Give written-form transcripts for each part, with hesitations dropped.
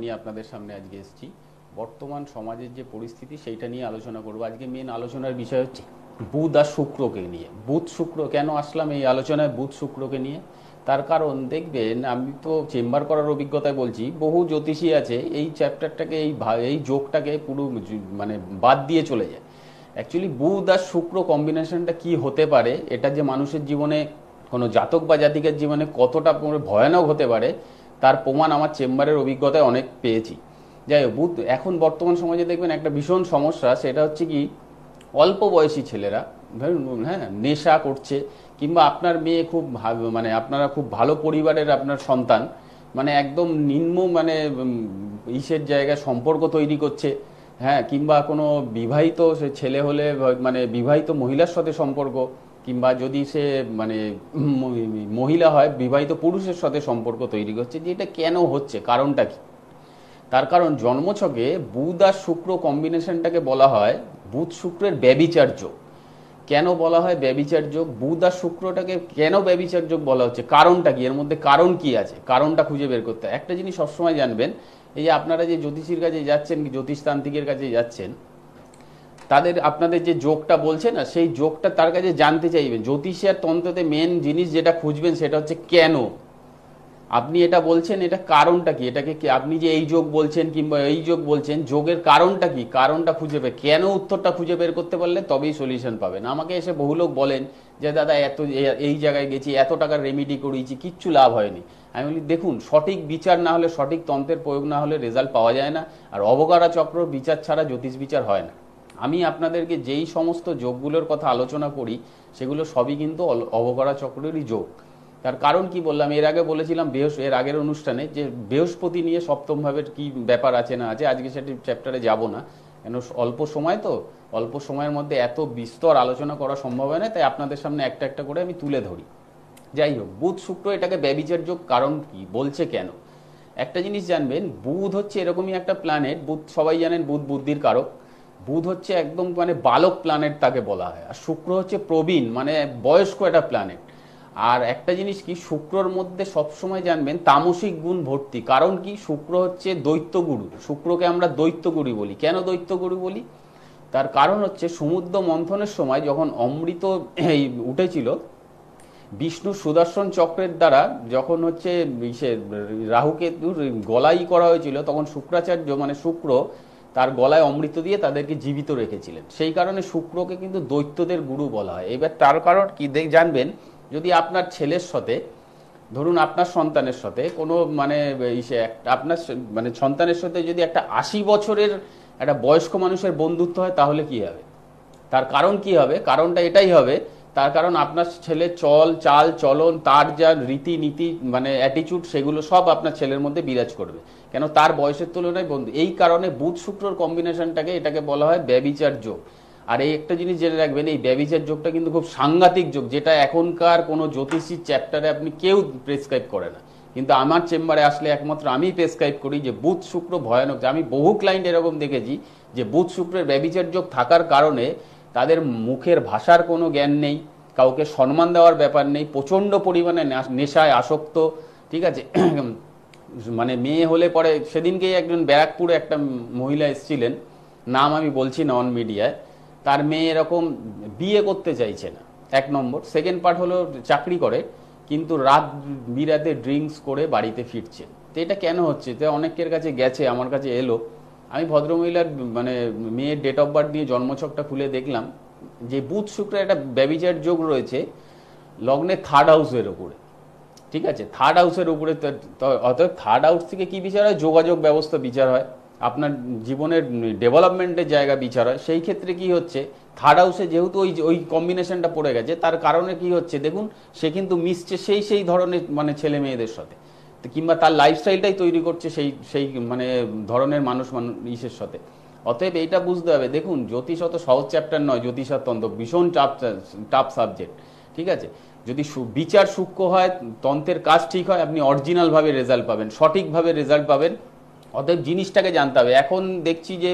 নিয়ে আপনাদের সামনে আজকে এসেছি। বর্তমান সমাজের যে পরিস্থিতি সেইটা নিয়ে আলোচনা করব। আজকে মেন আলোচনার বিষয় হচ্ছে বুধ আর শুক্রকে নিয়ে। বুধ শুক্র কেন আসলাম এই আলোচনায় বুধ শুক্রকে নিয়ে? তার কারণ দেখবেন, আমি তো চেম্বার করার অভিজ্ঞতায় বলছি, বহু জ্যোতিষী আছে এই চ্যাপ্টারটাকে এই যোগটাকে পুরো মানে বাদ দিয়ে চলে যায়। অ্যাকচুয়ালি বুধ আর শুক্র কম্বিনেশনটা কি হতে পারে, এটা যে মানুষের জীবনে, কোনো জাতক বা জাতিকার জীবনে কতটা ভয়ানক হতে পারে তার প্রমাণ আমার চেম্বারের অভিজ্ঞতায় অনেক পেয়েছি। যাই হোক, বুধ এখন বর্তমান সমাজে দেখবেন একটা ভীষণ সমস্যা, সেটা হচ্ছে কি অল্প বয়সী ছেলেরা ধরুন হ্যাঁ নেশা করছে, কিংবা আপনার মেয়ে খুব মানে আপনারা খুব ভালো পরিবারের আপনার সন্তান, মানে একদম নিম্ন মানে ইসের জায়গায় সম্পর্ক তৈরি করছে, হ্যাঁ, কিংবা কোনো বিবাহিত সে ছেলে হলে মানে বিবাহিত মহিলার সাথে সম্পর্ক, কিংবা যদি সে মানে মহিলা হয় বিবাহিত পুরুষের সাথে সম্পর্ক তৈরি করছে। যে এটা কেন হচ্ছে, কারণটা কি? তার কারণ জন্মছকে বুধ আর শুক্র কম্বিনেশনটাকে বলা হয় বুধ শুক্রের ব্যভিচার যোগ। কেন বলা হয় ব্যভিচার যোগ? বুধ আর শুক্রটাকে কেন ব্যভিচার যোগ বলা হচ্ছে, কারণটা কি, এর মধ্যে কারণ কি আছে, কারণটা খুঁজে বের করতে হয়। একটা জিনিস সবসময় জানবেন, এই যে আপনারা যে জ্যোতিষীর কাছে যাচ্ছেন, জ্যোতিষতান্ত্রিকের কাছে যাচ্ছেন, তাদের আপনাদের যে যোগটা বলছে না, সেই যোগটা তার কাছে জানতে চাইবেন। জ্যোতিষী আর তন্ত্রতে মেন জিনিস যেটা খুঁজবেন সেটা হচ্ছে কেন আপনি এটা বলছেন, এটা কারণটা কি, এটাকে আপনি যে এই যোগ বলছেন কিংবা এই যোগ বলছেন, যোগের কারণটা কি, কারণটা খুঁজে বের, কেন উত্তরটা খুঁজে বের করতে পারলে তবেই সলিউশন পাবেন। আমাকে এসে বহু লোক বলেন যে দাদা এত এই জায়গায় গেছি, এত টাকার রেমিডি করিয়েছি, কিচ্ছু লাভ হয়নি। আমি বলি দেখুন, সঠিক বিচার না হলে, সঠিক তন্ত্রের প্রয়োগ না হলে রেজাল্ট পাওয়া যায় না। আর অবকারা চক্র বিচার ছাড়া জ্যোতিষ বিচার হয় না। আমি আপনাদেরকে যেই সমস্ত যোগগুলোর কথা আলোচনা করি সেগুলো সবই কিন্তু অবকারা চক্রেরই যোগ। তার কারণ কি বললাম, এর আগে বলেছিলাম এর আগের অনুষ্ঠানে যে বৃহস্পতি নিয়ে সপ্তম ভাবের কি ব্যাপার আছে না আছে, আজকে সেটি চ্যাপ্টারে যাব না, কেন অল্প সময় তো, অল্প সময়ের মধ্যে এত বিস্তর আলোচনা করা সম্ভব হয় না, তাই আপনাদের সামনে একটা একটা করে আমি তুলে ধরি। যাই হোক, বুধ শুক্র এটাকে ব্যভিচার যোগ কারণ কি বলছে কেন? একটা জিনিস জানবেন, বুধ হচ্ছে এরকমই একটা প্ল্যানেট, বুধ সবাই জানেন বুধ বুদ্ধির কারক। বুধ হচ্ছে একদম মানে বালক প্ল্যানেট তাকে বলা হয়, আর শুক্র হচ্ছে প্রবীণ মানে বয়স্ক একটা প্ল্যানেট। আর একটা জিনিস কি, শুক্রর মধ্যে সবসময় জানবেন তামসিক গুণ ভর্তি। কারণ কি, শুক্র হচ্ছে দৈত্যগুরু, শুক্রকে আমরা দৈত্যগুরু বলি। কেন দৈত্যগুরু বলি? তার কারণ হচ্ছে সমুদ্র মন্থনের সময় যখন অমৃত উঠেছিল, বিষ্ণু সুদর্শন চক্রের দ্বারা যখন হচ্ছে রাহুকেতুর গলাই করা হয়েছিল, তখন শুক্রাচার্য মানে শুক্র তার গলায় অমৃত দিয়ে তাদেরকে জীবিত রেখেছিলেন। সেই কারণে শুক্রকে কিন্তু দৈত্যদের গুরু বলা হয়। এবার তার কারণ কি জানবেন, যদি আপনার ছেলের সাথে, ধরুন আপনার সন্তানের সাথে কোনো মানে আপনার মানে সন্তানের সাথে যদি একটা 80 বছরের একটা বয়স্ক মানুষের বন্ধুত্ব হয়, তাহলে কি হবে? তার কারণ কি হবে? কারণটা এটাই হবে, তার কারণ আপনার ছেলে চল চাল চলন, তার যা রীতিনীতি মানে অ্যাটিচিউড, সেগুলো সব আপনার ছেলের মধ্যে বিরাজ করবে। কেন? তার বয়সের তুলনায় বন্ধু। এই কারণে বুধ শুক্রর কম্বিনেশনটাকে এটাকে বলা হয় ব্যভিচার যোগ। আর এই একটা জিনিস জেনে রাখবেন, এই ব্যভিচার যোগটা কিন্তু খুব সাংঘাতিক যোগ, যেটা এখনকার কোনো জ্যোতিষীর চ্যাপ্টারে আপনি কেউ প্রেসক্রাইব করে না, কিন্তু আমার চেম্বারে আসলে একমাত্র আমি প্রেসক্রাইব করি যে বুধ শুক্র ভয়ানক। আমি বহু ক্লায়েন্ট এরকম দেখেছি যে বুধ শুক্রের ব্যভিচার যোগ থাকার কারণে তাদের মুখের ভাষার কোনো জ্ঞান নেই, কাউকে সম্মান দেওয়ার ব্যাপার নেই, প্রচণ্ড পরিমাণে নেশায় আসক্ত, ঠিক আছে। মানে মেয়ে হলে পরে, সেদিনকেই একজন ব্যারাকপুরে একটা মহিলা এসেছিলেন, নাম আমি বলছি না অন মিডিয়ায়, তার মেয়ে এরকম বিয়ে করতে চাইছে না, এক নম্বর। সেকেন্ড পার্ট হলো চাকরি করে কিন্তু রাত বিরাতে ড্রিঙ্কস করে বাড়িতে ফিরছে। তো এটা কেন হচ্ছে? তো অনেকের কাছে গেছে, আমার কাছে এলো, আমি ভদ্রমহিলার মানে মেয়ের ডেট অফ বার্থ নিয়ে জন্মছকটা খুলে দেখলাম যে বুধ শুক্রের একটা ব্যভিচার যোগ রয়েছে লগ্নে থার্ড হাউসের উপরে, ঠিক আছে, থার্ড হাউসের উপরে। অতএব থার্ড হাউস থেকে কি বিচার হয়? যোগাযোগ ব্যবস্থা বিচার হয়, আপনার জীবনের ডেভেলপমেন্টের জায়গা বিচার হয়। সেই ক্ষেত্রে কি হচ্ছে, থার্ড হাউসে যেহেতু ওই ওই কম্বিনেশনটা পড়ে গেছে, তার কারণে কি হচ্ছে দেখুন, সে কিন্তু মিশছে সেই ধরনের মানে ছেলে মেয়েদের সাথে, কিংবা তার লাইফস্টাইলটাই তৈরি করছে সেই মানে ধরনের মানুষ ইসের সাথে। অতএব এইটা বুঝতে হবে। দেখুন, জ্যোতিষ অত সহজ চ্যাপ্টার নয়, জ্যোতিষ আর তন্ত্র ভীষণ টাফ সাবজেক্ট, ঠিক আছে। যদি বিচার সূক্ষ্ম হয়, তন্ত্রের কাজ ঠিক হয়, আপনি অরিজিনালভাবে রেজাল্ট পাবেন, সঠিকভাবে রেজাল্ট পাবেন। অতএব জিনিসটাকে জানতে হবে। এখন দেখছি যে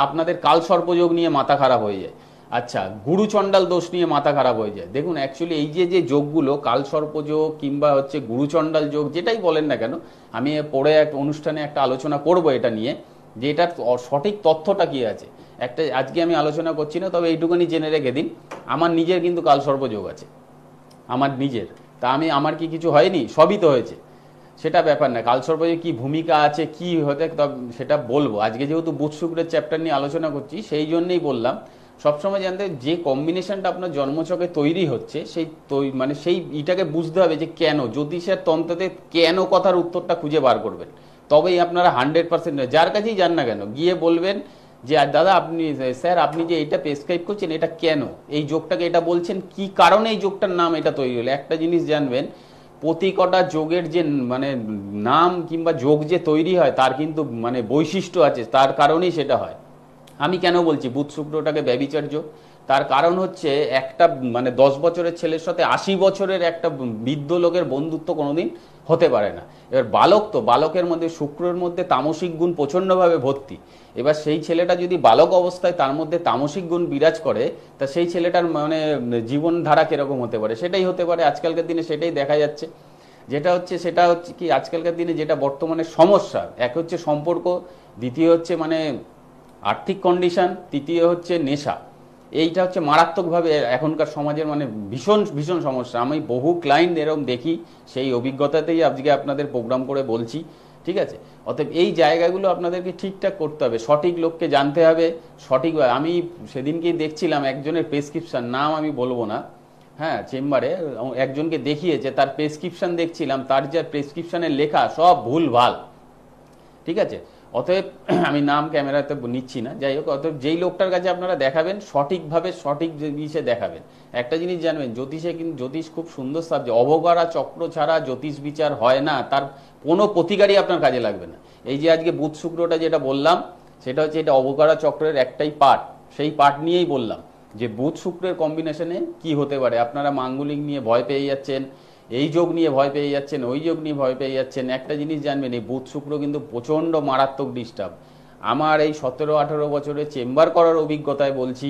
আপনাদের কাল সর্পযোগ নিয়ে মাথা খারাপ হয়ে যায়। আচ্ছা, গুরুচণ্ডাল দোষ নিয়ে মাথা খারাপ হয়ে যায়। দেখুন অ্যাকচুয়ালি এই যে যে যোগগুলো, কালসর্প যোগ কিংবা হচ্ছে গুরুচণ্ডাল যোগ, যেটাই বলেন না কেন, আমি পরে এক অনুষ্ঠানে একটা আলোচনা করব এটা নিয়ে, যে এটার সঠিক তথ্যটা কি আছে। একটা আজকে আমি আলোচনা করছি না, তবে এইটুকুনি জেনে রেখে দিন, আমার নিজের কিন্তু কালসর্প যোগ আছে, আমার নিজের। তা আমার কি কিছু হয়নি? সবই তো হয়েছে, সেটা ব্যাপার না। কালসর্পযোগে কি ভূমিকা আছে, কি হতে, সেটা বলবো। আজকে যেহেতু বুধ শুক্রের চ্যাপ্টার নিয়ে আলোচনা করছি, সেই জন্যই বললাম সবসময় জানতে যে কম্বিনেশনটা আপনার জন্মছকে তৈরি হচ্ছে, সেই মানে সেই ইটাকে বুঝতে হবে যে কেন, জ্যোতিষের তন্ত্রতে কেন কথার উত্তরটা খুঁজে বার করবেন, তবেই আপনারা 100%, যার কাছেই যান না কেন, গিয়ে বলবেন যে দাদা আপনি, স্যার আপনি যে এটা প্রেসক্রাইব করছেন, এটা কেন, এই যোগটাকে এটা বলছেন, কি কারণে এই যোগটার নাম এটা তৈরি হলো। একটা জিনিস জানবেন, প্রতি কটা যোগের যে মানে নাম কিংবা যোগ যে তৈরি হয়, তার কিন্তু মানে বৈশিষ্ট্য আছে, তার কারণেই সেটা হয়। আমি কেন বলছি বুধ শুক্রটাকে ব্যভিচার যোগ, তার কারণ হচ্ছে একটা মানে 10 বছরের ছেলের সাথে 80 বছরের একটা বৃদ্ধ লোকের বন্ধুত্ব কোনোদিন হতে পারে না। এবার বালক, তো বালকের মধ্যে শুক্রের মধ্যে তামসিক গুণ প্রচণ্ডভাবে ভর্তি। এবার সেই ছেলেটা যদি বালক অবস্থায় তার মধ্যে তামসিক গুণ বিরাজ করে, তা সেই ছেলেটার মানে জীবনধারা কিরকম হতে পারে, সেটাই হতে পারে। আজকালকার দিনে সেটাই দেখা যাচ্ছে। সেটা হচ্ছে কি, আজকালকার দিনে যেটা বর্তমানে সমস্যা, এক হচ্ছে সম্পর্ক, দ্বিতীয় হচ্ছে মানে আর্থিক কন্ডিশন, তৃতীয় হচ্ছে নেশা। এইটা হচ্ছে মারাত্মকভাবে এখনকার সমাজের মানে ভীষণ ভীষণ সমস্যা। আমি বহু ক্লায়েন্ট এরকম দেখি, সেই অভিজ্ঞতাতেই আজকে আপনাদের প্রোগ্রাম করে বলছি, ঠিক আছে। অতএব এই জায়গাগুলো আপনাদেরকে ঠিকঠাক করতে হবে, সঠিক লোককে জানতে হবে সঠিকভাবে। আমি সেদিনকেই দেখছিলাম একজনের প্রেসক্রিপশন, নাম আমি বলবো না, হ্যাঁ, চেম্বারে একজনকে দেখিয়েছে, তার প্রেসক্রিপশন দেখছিলাম, তার যে প্রেসক্রিপশনের লেখা সব ভুল ভাল, ঠিক আছে। অতএব আমি নাম ক্যামেরাতে নিচ্ছি না, যাই হোক, অতএব যেই লোকটার কাছে আপনারা দেখাবেন সঠিকভাবে সঠিক জিনিসে দেখাবেন। একটা জিনিস জানবেন, জ্যোতিষে কিন্তু, জ্যোতিষ খুব সুন্দর সাবজেক্ট, অবকারা চক্র ছাড়া জ্যোতিষ বিচার হয় না, তার কোনো প্রতিকারই আপনার কাজে লাগবে না। এই যে আজকে বুধ শুক্রটা যেটা বললাম, সেটা হচ্ছে এটা অবকারা চক্রের একটাই পার্ট, সেই পার্ট নিয়েই বললাম যে বুধ শুক্রের কম্বিনেশনে কি হতে পারে। আপনারা মাঙ্গলিক নিয়ে ভয় পেয়ে যাচ্ছেন, এই যোগ নিয়ে ভয় পেয়ে যাচ্ছেন, ওই যোগ নিয়ে ভয় পেয়ে যাচ্ছেন। একটা জিনিস জানবেন, এই বুধ শুক্র কিন্তু প্রচণ্ড মারাত্মক ডিস্টার্ব। আমার এই 17-18 বছরের চেম্বার করার অভিজ্ঞতায় বলছি,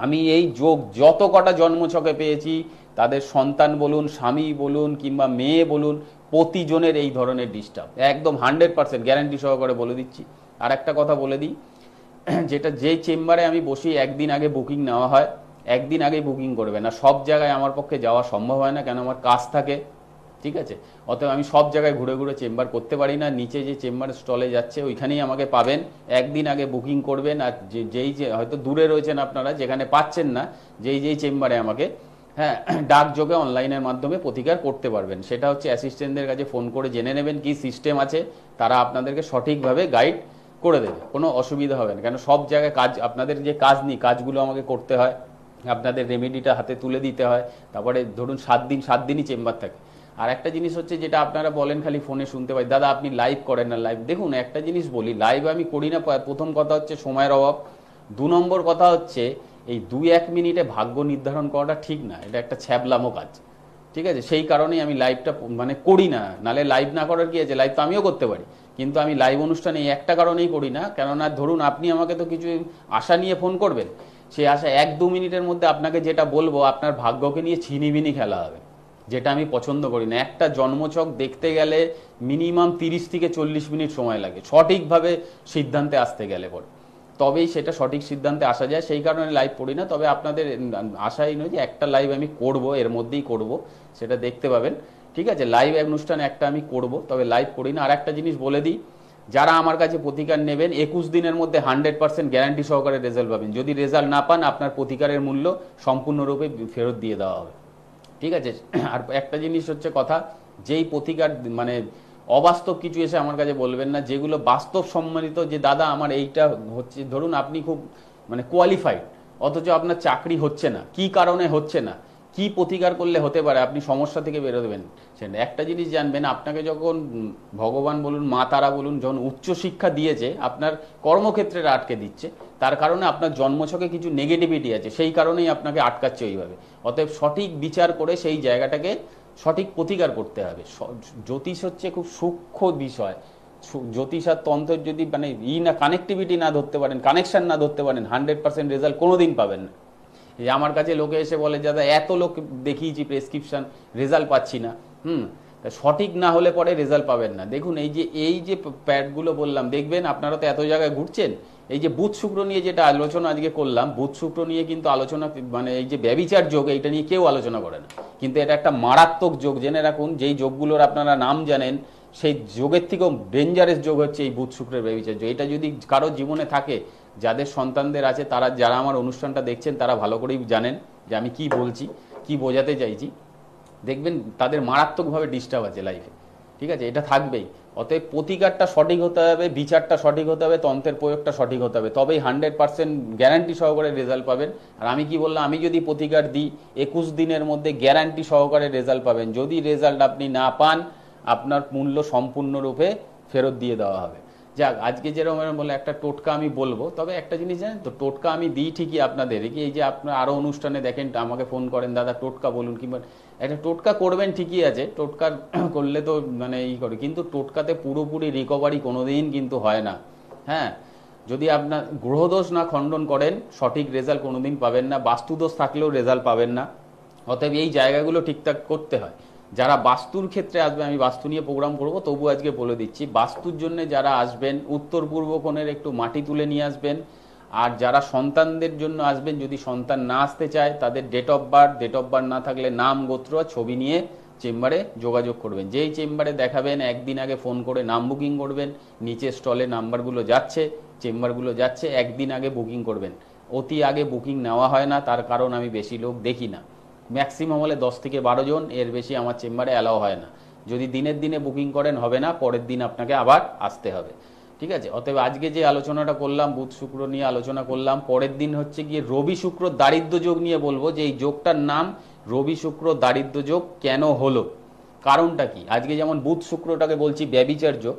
আমি এই যোগ যত কটা জন্মছকে পেয়েছি, তাদের সন্তান বলুন, স্বামী বলুন কিংবা মেয়ে বলুন, প্রতিজনের এই ধরনের ডিস্টার্ব, একদম 100% গ্যারান্টি সহকারে বলে দিচ্ছি। আর একটা কথা বলে দিই, যেটা যেই চেম্বারে আমি বসি একদিন আগে বুকিং নেওয়া হয়, একদিন আগে বুকিং করবে না। সব জায়গায় আমার পক্ষে যাওয়া সম্ভব হয় না, কেন আমার কাজ থাকে, ঠিক আছে। অতএব আমি সব জায়গায় ঘুরে ঘুরে চেম্বার করতে পারি না। নিচে যে চেম্বার স্টলে যাচ্ছে ওইখানেই আমাকে পাবেন, একদিন আগে বুকিং করবেন। আর যেই যে হয়তো দূরে রয়েছেন আপনারা, যেখানে পাচ্ছেন না, যেই চেম্বারে আমাকে, হ্যাঁ, ডাকযোগে অনলাইনের মাধ্যমে প্রতিকার করতে পারবেন। সেটা হচ্ছে অ্যাসিস্ট্যান্টদের কাছে ফোন করে জেনে নেবেন কি সিস্টেম আছে, তারা আপনাদেরকে সঠিকভাবে গাইড করে দেবে, কোনো অসুবিধা হবে না। কেন সব জায়গায় কাজ, আপনাদের যে কাজ নেই, কাজগুলো আমাকে করতে হয়, আপনাদের রেমেডিটা হাতে তুলে দিতে হয়, তারপরে ধরুন 7 দিনই চেম্বার থাকে। আর একটা জিনিস হচ্ছে, যেটা আপনারা বলেন খালি ফোনে শুনতে পাই, দাদা আপনি লাইভ করেন না। লাইভ, দেখুন একটা জিনিস বলি, লাইভ আমি করি না। প্রথম কথা হচ্ছে সময়ের অভাব, 2 নম্বর কথা হচ্ছে এই 2-1 মিনিটে ভাগ্য নির্ধারণ করাটা ঠিক না, এটা একটা ছ্যাবলামো কাজ, ঠিক আছে। সেই কারণেই আমি লাইভটা মানে করি না। নালে লাইভ না করার কি আছে, লাইভ তো আমিও করতে পারি, কিন্তু আমি লাইভ অনুষ্ঠানে এই একটা কারণেই করি না। কেননা ধরুন আপনি আমাকে তো কিছু আশা নিয়ে ফোন করবেন, সেই আশা 1-2 মিনিটের মধ্যে আপনাকে যেটা বলবো, আপনার ভাগ্যকে নিয়ে ছিনিবিনি খেলা হবে, যেটা আমি পছন্দ করি না। একটা জন্মছক দেখতে গেলে মিনিমাম 30 থেকে 40 মিনিট সময় লাগে সঠিকভাবে সিদ্ধান্তে আসতে গেলে পরে, তবেই সেটা সঠিক সিদ্ধান্তে আসা যায়। সেই কারণে লাইভ পড়ি না। তবে আপনাদের আশাই নয় যে একটা লাইভ আমি করব, এর মধ্যেই করব, সেটা দেখতে পাবেন, ঠিক আছে। লাইভ অনুষ্ঠান একটা আমি করব, তবে লাইভ করি না। আর একটা জিনিস বলে দিই, যারা আমার কাছে প্রতিকার নেবেন 21 দিনের মধ্যে 100% গ্যারান্টি সহকারে রেজাল্ট পাবেন। যদি রেজাল্ট না পান, আপনার প্রতিকারের মূল্য সম্পূর্ণরূপে ফেরত দিয়ে দেওয়া হবে, ঠিক আছে। আর একটা জিনিস হচ্ছে কথা, যেই প্রতিকার মানে অবাস্তব কিছু এসে আমার কাছে বলবেন না, যেগুলো বাস্তব সম্মানিত, যে দাদা আমার এইটা হচ্ছে, ধরুন আপনি খুব মানে কোয়ালিফাইড, অথচ আপনার চাকরি হচ্ছে না, কি কারণে হচ্ছে না, কি প্রতিকার করলে হতে পারে আপনি সমস্যা থেকে বেরোবেন। সেটা একটা জিনিস জানবেন, আপনাকে যখন ভগবান বলুন, মা তারা বলুন, যখন উচ্চশিক্ষা দিয়েছে, আপনার কর্মক্ষেত্রে আটকে দিচ্ছে, তার কারণে আপনার জন্মছকে কিছু নেগেটিভিটি আছে, সেই কারণেই আপনাকে আটকাচ্ছে ওইভাবে। অতএব সঠিক বিচার করে সেই জায়গাটাকে সঠিক প্রতিকার করতে হবে। জ্যোতিষ হচ্ছে খুব সূক্ষ্ম বিষয়। জ্যোতিষ আর তন্ত্রের যদি মানে কানেক্টিভিটি না ধরতে পারেন, কানেকশন না ধরতে পারেন, 100% রেজাল্ট কোনোদিন পাবেন না। এই আমার কাছে লোকে এসে বলে দাদা এত লোক দেখিয়েছি প্রেসক্রিপশন, রেজাল্ট পাচ্ছি না। সঠিক না হলে পরে রেজাল্ট পাবেন না। দেখুন এই যে প্যাডগুলো বললাম, দেখবেন আপনারা তো এত জায়গায় ঘুরছেন, এই যে বুধ শুক্র নিয়ে যেটা আলোচনা আজকে করলাম, বুধ শুক্র নিয়ে কিন্তু আলোচনা, মানে এই যে ব্যভিচার যোগ, এইটা নিয়ে কেউ আলোচনা করে না, কিন্তু এটা একটা মারাত্মক যোগ। জেনে রাখুন, যেই যোগগুলোর আপনারা নাম জানেন, সেই যোগের থেকেও ডেঞ্জারাস যোগ হচ্ছে এই বুধ শুক্রের ব্যভিচার যোগ। এটা যদি কারো জীবনে থাকে, যাদের সন্তানদের আছে, তারা, যারা আমার অনুষ্ঠানটা দেখছেন, তারা ভালো করেই জানেন যে আমি কি বলছি, কি বোঝাতে চাইছি। দেখবেন তাদের মারাত্মকভাবে ডিস্টার্ব আছে লাইফে, ঠিক আছে, এটা থাকবেই। অতএব প্রতিকারটা সঠিক হতে হবে, বিচারটা সঠিক হতে হবে, তন্ত্রের প্রয়োগটা সঠিক হতে হবে, তবেই 100% গ্যারান্টি সহকারে রেজাল্ট পাবেন। আর আমি কি বললাম, আমি যদি প্রতিকার দিই 21 দিনের মধ্যে গ্যারান্টি সহকারে রেজাল্ট পাবেন। যদি রেজাল্ট আপনি না পান, আপনার মূল্য সম্পূর্ণরূপে ফেরত দিয়ে দেওয়া হবে। যাক, আজকে যেরকম বলে একটা টোটকা আমি বলবো, তবে একটা জিনিস জানেন তো, টোটকা আমি দিই ঠিকই আপনাদের, কি এই যে আপনার আরও অনুষ্ঠানে দেখেন আমাকে ফোন করেন, দাদা টোটকা বলুন, কিংবা একটা টোটকা করবেন, ঠিকই আছে, টোটকা করলে তো মানে করে, কিন্তু টোটকাতে পুরোপুরি রিকভারি কোনোদিন কিন্তু হয় না। হ্যাঁ, যদি আপনার গ্রহদোষ না খণ্ডন করেন, সঠিক রেজাল্ট কোনোদিন পাবেন না। বাস্তুদোষ থাকলেও রেজাল্ট পাবেন না। অতএব এই জায়গাগুলো ঠিকঠাক করতে হয়। যারা বাস্তুর ক্ষেত্রে আসবে, আমি বাস্তু নিয়ে প্রোগ্রাম করব, তবু আজকে বলে দিচ্ছি, বাস্তুর জন্য যারা আসবেন, উত্তর পূর্ব কোণের একটু মাটি তুলে নিয়ে আসবেন। আর যারা সন্তানদের জন্য আসবেন, যদি সন্তান না আসতে চায়, তাদের ডেট অফ বার্থ না থাকলে নাম, গোত্র, ছবি নিয়ে চেম্বারে যোগাযোগ করবেন। যেই চেম্বারে দেখাবেন, একদিন আগে ফোন করে নাম বুকিং করবেন। নিচে স্টলে নাম্বারগুলো যাচ্ছে, চেম্বারগুলো যাচ্ছে, একদিন আগে বুকিং করবেন। অতি আগে বুকিং নেওয়া হয় না, তার কারণ আমি বেশি লোক দেখি না, ম্যাক্সিমাম হলে 10 থেকে 12 জন, এর বেশি আমার চেম্বারে অ্যালাও হয় না। যদি দিনের দিনে বুকিং করেন হবে না, পরের দিন আপনাকে আবার আসতে হবে, ঠিক আছে। অতএব আজকে যে আলোচনাটা করলাম, বুধ শুক্র নিয়ে আলোচনা করলাম, পরের দিন হচ্ছে গিয়ে রবি শুক্র দারিদ্র যোগ নিয়ে বলবো, যে এই যোগটার নাম রবি শুক্র দারিদ্র যোগ কেন হলো, কারণটা কি। আজকে যেমন বুধ শুক্রটাকে বলছি ব্যভিচার যোগ,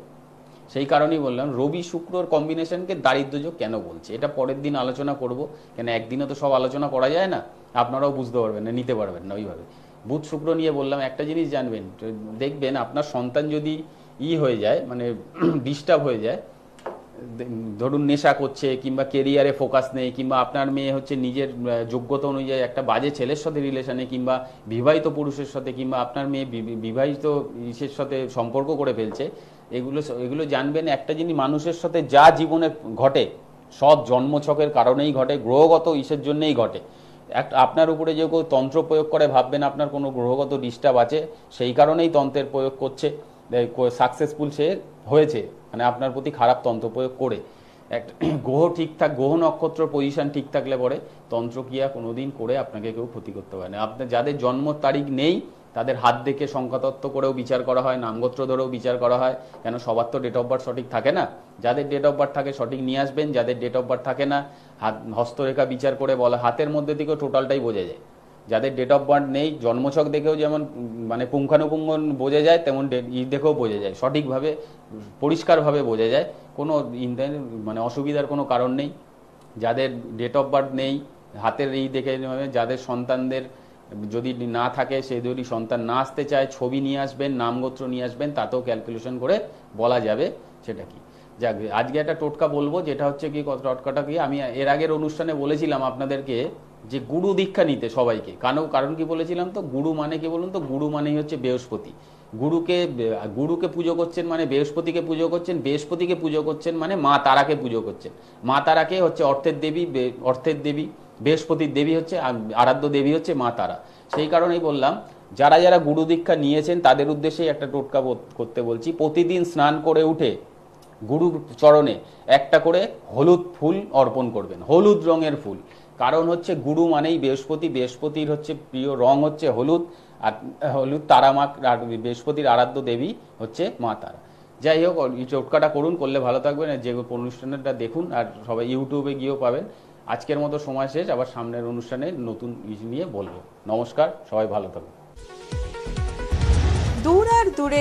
সেই কারণেই বললাম রবি শুক্রর কম্বিনেশনকে দারিদ্র যোগ কেন বলছে, এটা পরের দিন আলোচনা করব। কেন একদিনে তো সব আলোচনা করা যায় না, আপনারাও বুঝতে পারবেন না, নিতে পারবেন না ওইভাবে। বুধ শুক্র নিয়ে বললাম, একটা জিনিস জানবেন, দেখবেন আপনার সন্তান যদি হয়ে যায়, মানে ডিস্টার্ব হয়ে যায়, ধরুন নেশা করছে, কিংবা কেরিয়ারে ফোকাস নেই, কিংবা আপনার মেয়ে হচ্ছে নিজের যোগ্যতা অনুযায়ী একটা বাজে ছেলের সাথে রিলেশনে, কিংবা বিবাহিত পুরুষের সাথে, কিংবা আপনার মেয়ে বিবাহিত ইসের সাথে সম্পর্ক করে ফেলছে, এগুলো জানবেন একটা জিনিস, মানুষের সাথে যা জীবনে ঘটে সব জন্মছকের কারণেই ঘটে, গ্রহগত ইসের জন্যই ঘটে। আপনার উপরে যে কেউ তন্ত্র প্রয়োগ করে, ভাববেন আপনার কোনো গ্রহগত ডিস্টার্ব আছে, সেই কারণেই তন্ত্রের প্রয়োগ করছে, সাকসেসফুল সে হয়েছে, মানে আপনার প্রতি খারাপ তন্ত্র প্রয়োগ করে। একটা গ্রহ ঠিকঠাক, গ্রহ নক্ষত্র পজিশন ঠিক থাকলে পরে তন্ত্রক্রিয়া কোনোদিন করে আপনাকে কেউ ক্ষতি করতে পারে না। আপনার যাদের জন্ম তারিখ নেই, তাদের হাত দেখে সংখ্যাতত্ত্ব করেও বিচার করা হয়, নামগোত্র ধরেও বিচার করা হয়, কেন সবার তো ডেট অফ বার্থ সঠিক থাকে না। যাদের ডেট অফ বার্থ থাকে সঠিক নিয়ে আসবেন, যাদের ডেট অফ বার্থ থাকে না, হস্তরেখা বিচার করে বলা, হাতের মধ্যে থেকেও টোটালটাই বোঝা যায়। যাদের ডেট অফ বার্থ নেই, জন্মছক দেখেও যেমন মানে পুঙ্খানুপুঙ্খ বোঝা যায়, তেমন দেখেও বোঝা যায়, সঠিকভাবে পরিষ্কারভাবে বোঝা যায়, কোনো মানে অসুবিধার কোনো কারণ নেই। যাদের ডেট অফ বার্থ নেই, হাতের দেখে, যাদের সন্তানদের যদি না থাকে, সে যদি সন্তান না আসতে চায়, ছবি নিয়ে আসবেন, নামগোত্র নিয়ে আসবেন, তাতেও ক্যালকুলেশন করে বলা যাবে সেটা কি। যাক, আজকে একটা টোটকা বলবো, যেটা হচ্ছে কি, টোটকাটা কি, আমি এর আগের অনুষ্ঠানে বলেছিলাম আপনাদেরকে যে গুরু দীক্ষা নিতে সবাইকে। কারণ কি বলেছিলাম তো, গুরু মানে কি বলুন তো, গুরু মানেই হচ্ছে বৃহস্পতি। গুরুকে পুজো করছেন মানে বৃহস্পতিকে পুজো করছেন, বৃহস্পতিকে পুজো করছেন মানে মা তারাকে পুজো করছেন। মা তারাকে হচ্ছে অর্থের দেবী, বৃহস্পতির দেবী হচ্ছে, আরাধ্য দেবী হচ্ছে মা তারা। সেই কারণেই বললাম, যারা যারা গুরু দীক্ষা নিয়েছেন তাদের উদ্দেশ্যেই একটা টোটকা করতে বলছি। প্রতিদিন স্নান করে উঠে গুরুর চরণে একটা করে হলুদ ফুল অর্পণ করবেন, হলুদ রঙের ফুল। কারণ হচ্ছে গুরু মানেই বৃহস্পতি, বৃহস্পতির হচ্ছে প্রিয় রং হচ্ছে হলুদ, আর হলুদ তারা মা, বৃহস্পতির আরাধ্য দেবী হচ্ছে মা তারা। যাই হোক, এই টোটকাটা করলে ভালো থাকবেন। যে অনুষ্ঠানটা দেখুন, আর সবাই ইউটিউবে গিয়েও পাবেন। আজকের মতো সময় শেষ, আবার সামনের অনুষ্ঠানে নতুন নিয়ে বলবো। নমস্কার, সবাই ভালো থাকবেন। দূর আর দূরে